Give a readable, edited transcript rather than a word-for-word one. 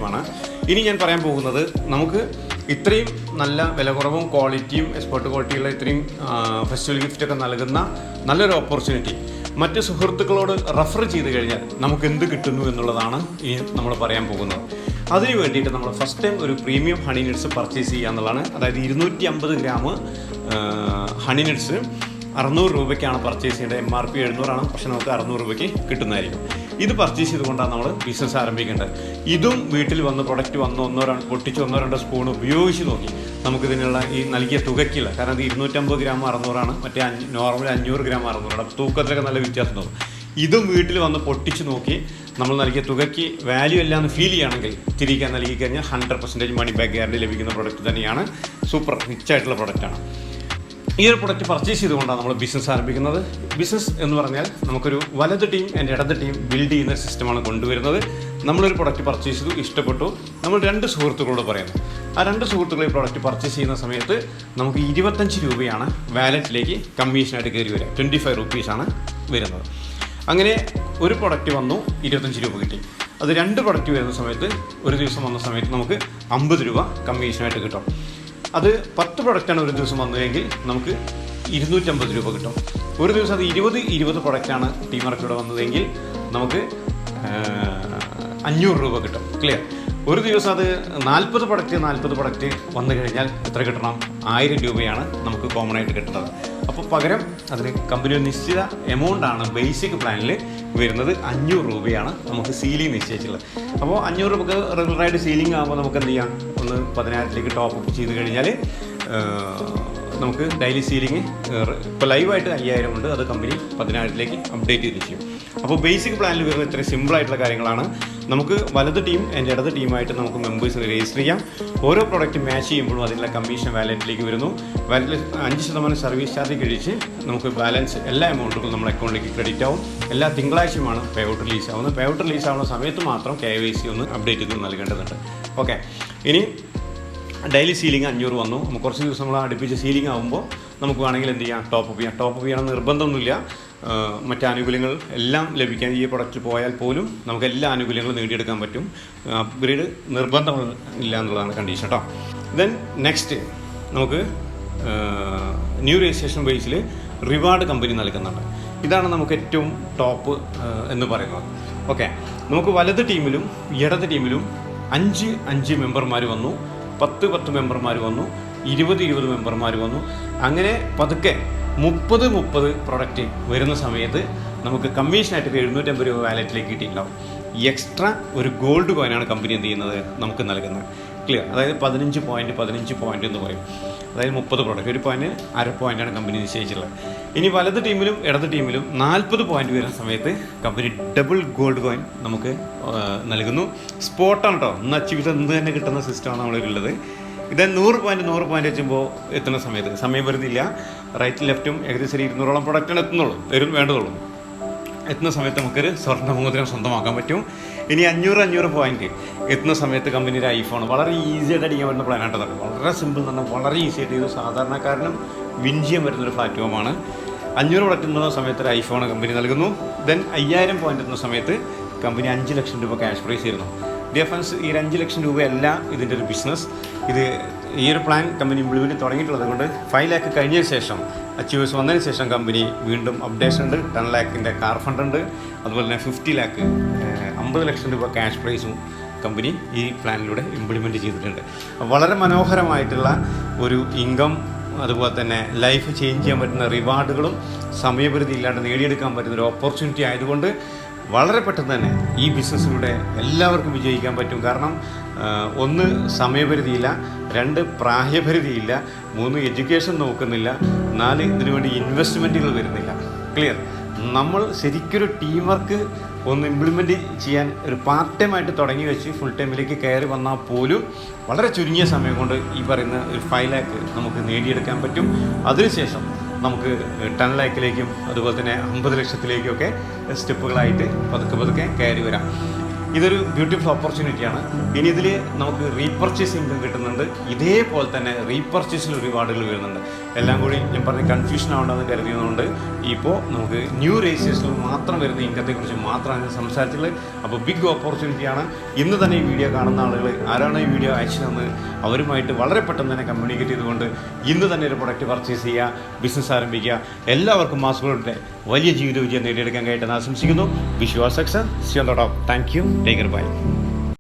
ടീമാണ്. ഇനി ഞാൻ പറയാൻ പോകുന്നത്, നമുക്ക് ഇത്രയും നല്ല വില കുറവും ക്വാളിറ്റിയും എക്സ്പെർട്ട് ക്വാളിറ്റിയുള്ള ഇത്രയും ഫെസ്റ്റിവൽ ഗിഫ്റ്റൊക്കെ നൽകുന്ന നല്ലൊരു ഓപ്പർച്യൂണിറ്റി മറ്റ് സുഹൃത്തുക്കളോട് റെഫർ ചെയ്ത് കഴിഞ്ഞാൽ നമുക്ക് എന്ത് കിട്ടുന്നു എന്നുള്ളതാണ് ഇനി നമ്മൾ പറയാൻ പോകുന്നത്. അതിന് വേണ്ടിയിട്ട് നമ്മൾ ഫസ്റ്റ് ടൈം ഒരു പ്രീമിയം ഹണി നട്ട്സ് പർച്ചേസ് ചെയ്യുക എന്നുള്ളതാണ്. അതായത് 250 ഗ്രാം ഹണി നട്ട്സ് 600 രൂപയ്ക്കാണ് പർച്ചേസ് ചെയ്യേണ്ടത്. MRP 700 പക്ഷെ നമുക്ക് 600 രൂപയ്ക്ക് കിട്ടുന്നതായിരിക്കും. ഇത് പർച്ചേസ് ചെയ്തുകൊണ്ടാണ് നമ്മൾ ബിസിനസ് ആരംഭിക്കേണ്ടത്. ഇതും വീട്ടിൽ വന്ന് പ്രൊഡക്റ്റ് വന്ന് പൊട്ടിച്ച് 1-2 സ്പൂൺ ഉപയോഗിച്ച് നോക്കി നമുക്കിതിനുള്ള ഈ നൽകിയ തുകയ്ക്കില്ല. കാരണം ഇത് 250 ഗ്രാം 600, മറ്റേ നോർമൽ 500 ഗ്രാം 600. തൂക്കത്തിലൊക്കെ നല്ല വ്യത്യാസം തോന്നും. ഇതും വീട്ടിൽ വന്ന് പൊട്ടിച്ച് നോക്കി നമ്മൾ നൽകിയ തുകയ്ക്ക് വാല്യൂ എല്ലാം എന്ന് ഫീൽ ചെയ്യുകയാണെങ്കിൽ തിരികെ നൽകി കഴിഞ്ഞാൽ 100% മണി ബാക്ക് ഗ്യാരണ്ടി ലഭിക്കുന്ന പ്രൊഡക്റ്റ് തന്നെയാണ്. സൂപ്പർ റിച്ചായിട്ടുള്ള പ്രൊഡക്റ്റാണ്. ഈ ഒരു പ്രൊഡക്റ്റ് പർച്ചേസ് ചെയ്തുകൊണ്ടാണ് നമ്മൾ ബിസിനസ് ആരംഭിക്കുന്നത്. ബിസിനസ് എന്ന് പറഞ്ഞാൽ നമുക്കൊരു വലത് ടീം ആൻഡ് ഇടത് ടീം ബിൽഡ് ചെയ്യുന്ന സിസ്റ്റമാണ് കൊണ്ടുവരുന്നത്. നമ്മളൊരു പ്രൊഡക്റ്റ് പർച്ചേസ് ചെയ്തു, ഇഷ്ടപ്പെട്ടു, നമ്മൾ 2 സുഹൃത്തുക്കളോട് പറയുന്നു. ആ 2 സുഹൃത്തുക്കൾ ഈ പ്രൊഡക്റ്റ് പർച്ചേസ് ചെയ്യുന്ന സമയത്ത് നമുക്ക് 25 രൂപയാണ് വാലറ്റിലേക്ക് കമ്മീഷനായിട്ട് കയറി വരിക. 25 റുപ്പീസാണ് വരുന്നത്. അങ്ങനെ ഒരു പ്രൊഡക്റ്റ് വന്നു, 25 രൂപ കിട്ടി. അത് 2 പ്രൊഡക്റ്റ് വരുന്ന സമയത്ത്, ഒരു ദിവസം വന്ന സമയത്ത് നമുക്ക് 50 രൂപ കമ്മീഷനായിട്ട് കിട്ടും. അത് 10 പ്രൊഡക്റ്റാണ് ഒരു ദിവസം വന്നതെങ്കിൽ നമുക്ക് 250 രൂപ കിട്ടും. ഒരു ദിവസം അത് 20 പ്രൊഡക്റ്റാണ് ടീം വർക്കിലൂടെ വന്നതെങ്കിൽ നമുക്ക് 500 രൂപ കിട്ടും. ക്ലിയർ? ഒരു ദിവസം അത് 40 പ്രൊഡക്റ്റ് വന്നു കഴിഞ്ഞാൽ എത്ര കിട്ടണം? 1000 രൂപയാണ് നമുക്ക് കോമൺ ആയിട്ട് കിട്ടുന്നത്. അപ്പോൾ പകരം അതിന് കമ്പനി ഒരു നിശ്ചിത എമൗണ്ടാണ് ബേസിക് പ്ലാനിൽ വരുന്നത്. 500 രൂപയാണ് നമുക്ക് സീലിംഗ് നിശ്ചയിച്ചുള്ളത്. അപ്പോൾ 500 രൂപക്ക് റെഗുലറായിട്ട് സീലിംഗ് ആകുമ്പോൾ നമുക്ക് എന്ത് ചെയ്യാം? ഒന്ന് 10,000 ടോപ്പ് അപ്പ് ചെയ്ത് കഴിഞ്ഞാൽ നമുക്ക് ഡെയിലി സീലിംഗ് ഇപ്പോൾ ലൈവായിട്ട് 5000 ഉണ്ട്. അത് കമ്പനി 10,000 അപ്ഡേറ്റ് ചെയ്ത് ചെയ്യും. അപ്പോൾ ബേസിക് പ്ലാനിൽ വരുന്ന ഇത്രയും സിമ്പിളായിട്ടുള്ള കാര്യങ്ങളാണ്. നമുക്ക് വലത് ടീം എൻ്റെ ഇടത് ടീമായിട്ട് നമുക്ക് മെമ്പേഴ്സ് രജിസ്റ്റർ ചെയ്യാം. ഓരോ പ്രോഡക്റ്റ് മാച്ച് ചെയ്യുമ്പോഴും അതിനുള്ള കമ്മീഷൻ വാലറ്റിലേക്ക് വരുന്നു. വാലറ്റിൽ 5% സർവീസ് ചാർജ് കഴിച്ച് നമുക്ക് ബാലൻസ് എല്ലാ എമൗണ്ടുകളും നമ്മുടെ അക്കൗണ്ടിലേക്ക് ക്രെഡിറ്റ് ആവും. എല്ലാ തിങ്കളാഴ്ചയുമാണ് പേ ഔട്ട് റിലീസ് ആവുന്നത്. പേ ഔട്ട് റിലീസ് ആവുന്ന സമയത്ത് മാത്രം KYC ഒന്ന് അപ്ഡേറ്റ് ചെയ്ത് നൽകേണ്ടതുണ്ട്. ഓക്കെ, ഇനി ഡെയിലി സീലിംഗ് 500 വന്നു. നമുക്ക് കുറച്ച് ദിവസം നമ്മൾ അടുപ്പിച്ച് സീലിംഗ് ആകുമ്പോൾ നമുക്ക് വേണമെങ്കിൽ എന്ത് ചെയ്യാം? ടോപ്പ് അപ്പ് ചെയ്യാം. ടോപ്പ് അപ്പ് ചെയ്യണം നിർബന്ധമൊന്നുമില്ല. മറ്റ് ആനുകൂല്യങ്ങൾ എല്ലാം ലഭിക്കാൻ ഈ പ്രൊഡക്റ്റ് പോയാൽ പോലും നമുക്ക് എല്ലാ ആനുകൂല്യങ്ങളും നേടിയെടുക്കാൻ പറ്റും. അപ്ഗ്രേഡ് നിർബന്ധമില്ല എന്നുള്ളതാണ് കണ്ടീഷൻ കേട്ടോ. ദെൻ നെക്സ്റ്റ് നമുക്ക് ന്യൂ രജിസ്ട്രേഷൻ ബേസിൽ റിവാർഡ് കമ്പനി നൽകുന്നുണ്ട്. ഇതാണ് നമുക്ക് ഏറ്റവും ടോപ്പ് എന്ന് പറയുന്നത്. ഓക്കെ, നമുക്ക് വലത് ടീമിലും ഇടത് ടീമിലും 5 മെമ്പർമാർ വന്നു, 10 മെമ്പർമാർ വന്നു, 20 മെമ്പർമാർ വന്നു. അങ്ങനെ പതുക്കെ 30 പ്രൊഡക്റ്റ് വരുന്ന സമയത്ത് നമുക്ക് കമ്മീഷനായിട്ട് 750 രൂപ വാലറ്റിലേക്ക് കിട്ടിയിട്ടുണ്ടാവും. എക്സ്ട്രാ ഒരു ഗോൾഡ് കോയിനാണ് കമ്പനി എന്ത് ചെയ്യുന്നത്? നമുക്ക് നൽകുന്നത്. ക്ലിയർ? അതായത് 15 പോയിന്റ് എന്ന് പറയും. അതായത് 30 പ്രോഡക്റ്റ്, ഒരു പോയിന്റ് 1/2 പോയിൻ്റാണ് കമ്പനി നിശ്ചയിച്ചിട്ടുള്ളത്. ഇനി വലത് ടീമിലും ഇടത് ടീമിലും 40 പോയിന്റ് വരുന്ന സമയത്ത് കമ്പനി ഡബിൾ ഗോൾഡ് കോയിൻ നമുക്ക് നൽകുന്നു. സ്പോട്ടാണ് കേട്ടോ. ഇന്ന് അച്ചീവ് ചെയ്ത് തന്നെ കിട്ടുന്ന സിസ്റ്റമാണ് നമ്മളുള്ളത്. ഇത് 100 പോയിന്റ് വെച്ചുമ്പോൾ എത്തുന്ന സമയത്ത് സമയപരിധിയില്ല. റൈറ്റും ലെഫ്റ്റും ഏകദേശം 200ഓളം പ്രൊഡക്റ്റാണ് വേണ്ടതുള്ളൂ. എത്തുന്ന സമയത്ത് നമുക്കൊരു സ്വർണ്ണമോതിരം സ്വന്തമാക്കാൻ പറ്റും. ഇനി 500 പോയിന്റ് എത്തുന്ന സമയത്ത് കമ്പനിയുടെ ഐഫോൺ വളരെ ഈസി ആയിട്ട് അടിക്കാൻ പറ്റുന്ന പ്ലാനായിട്ട് നടക്കും. വളരെ സിമ്പിൾ എന്ന് പറഞ്ഞാൽ വളരെ ഈസി ആയിട്ട് ഇത് സാധാരണക്കാരനും വിൻ ചെയ്യാൻ പറ്റുന്നൊരു പ്ലാറ്റ്ഫോമാണ്. 500 പ്രൊഡക്റ്റ് എത്തുന്ന സമയത്ത് ഒരു ഐഫോൺ കമ്പനി നൽകുന്നു. ദെൻ 5000 പോയിന്റ് എത്തുന്ന സമയത്ത് കമ്പനി 5 ലക്ഷം രൂപ ക്യാഷ് പ്രൈസ് ചെയ്യുന്നു. ഡിഫറൻസ് ഈ 5 ലക്ഷം രൂപയല്ല ഇതിൻ്റെ ഒരു ബിസിനസ്. ഇത് ഈ ഒരു പ്ലാൻ കമ്പനി ഇംപ്ലിമെൻറ്റ് തുടങ്ങിയിട്ടുള്ളത് കൊണ്ട് 5 ലാക്ക് കഴിഞ്ഞതിന് ശേഷം അച്ചീവേഴ്സ് വന്നതിന് ശേഷം കമ്പനി വീണ്ടും അപ്ഡേഷൻ ഉണ്ട്. 10 ലാക്കിൻ്റെ കാർ ഫണ്ട് ഉണ്ട്. അതുപോലെ തന്നെ 50 ലാക്ക് 50 ലക്ഷം രൂപ ക്യാഷ് പ്രൈസും കമ്പനി ഈ പ്ലാനിലൂടെ ഇംപ്ലിമെൻറ്റ് ചെയ്തിട്ടുണ്ട്. വളരെ മനോഹരമായിട്ടുള്ള ഒരു ഇൻകം, അതുപോലെ തന്നെ ലൈഫ് ചേഞ്ച് ചെയ്യാൻ പറ്റുന്ന റിവാർഡുകളും സമയപരിധി ഇല്ലാണ്ട് നേടിയെടുക്കാൻ പറ്റുന്ന ഒരു ഓപ്പർച്യൂണിറ്റി ആയതുകൊണ്ട് വളരെ പെട്ടെന്ന് തന്നെ ഈ ബിസിനസ്സിലൂടെ എല്ലാവർക്കും വിജയിക്കാൻ പറ്റും. കാരണം 1 സമയപരിധിയില്ല, 2 പ്രായപരിധിയില്ല, 3 എഡ്യൂക്കേഷൻ നോക്കുന്നില്ല, 4 ഇതിനു വേണ്ടി ഇൻവെസ്റ്റ്മെൻറ്റുകൾ വരുന്നില്ല. ക്ലിയർ? നമ്മൾ ശരിക്കൊരു ടീം വർക്ക് ഒന്ന് ഇംപ്ലിമെൻറ്റ് ചെയ്യാൻ ഒരു പാർട്ട് ടൈം ആയിട്ട് തുടങ്ങി വെച്ച് ഫുൾ ടൈമിലേക്ക് കയറി വന്നാൽ പോലും വളരെ ചുരുങ്ങിയ സമയം കൊണ്ട് ഈ പറയുന്ന ഒരു 5 ലാക്ക് നമുക്ക് നേടിയെടുക്കാൻ പറ്റും. അതിനുശേഷം നമുക്ക് 10 ലാക്കിലേക്കും അതുപോലെ തന്നെ 50 ലക്ഷത്തിലേക്കൊക്കെ സ്റ്റെപ്പുകളായിട്ട് പതുക്കെ കയറി വരാം. ഇതൊരു ബ്യൂട്ടിഫുൾ ഓപ്പർച്യൂണിറ്റിയാണ്. ഇനി ഇതിൽ നമുക്ക് റീപർച്ചേസ് ഇൻകം കിട്ടുന്നുണ്ട്. ഇതേപോലെ തന്നെ റീപർച്ചേസിൽ റിവാർഡുകൾ വരുന്നുണ്ട്. എല്ലാം കൂടി ഞാൻ പറഞ്ഞ കൺഫ്യൂഷൻ ആവേണ്ടെന്ന് കരുതിയതുകൊണ്ട് ഇപ്പോൾ നമുക്ക് ന്യൂ രജിസ്ട്രേഷനിൽ മാത്രം വരുന്ന ഇൻകത്തെക്കുറിച്ച് മാത്രമാണ് ഞാൻ സംസാരിച്ചുള്ളത്. അപ്പോൾ ബിഗ് ഓപ്പർച്യൂണിറ്റിയാണ്. ഇന്ന് തന്നെ ഈ വീഡിയോ കാണുന്ന ആളുകൾ ആരാണ് ഈ വീഡിയോ അയച്ചു തന്നത് അവരുമായിട്ട് വളരെ പെട്ടെന്ന് തന്നെ കമ്മ്യൂണിക്കേറ്റ് ചെയ്തുകൊണ്ട് ഇന്ന് തന്നെ ഒരു പ്രൊഡക്റ്റ് പർച്ചേസ് ചെയ്യുക, ബിസിനസ് ആരംഭിക്കുക. എല്ലാവർക്കും മാസ്കുകളുടെ വലിയ ജീവിത വിജയം നേടിയെടുക്കാൻ കഴിയട്ടെന്ന് ആശംസിക്കുന്നു. Wish you all success. See you on the top. Thank you. Take care. By.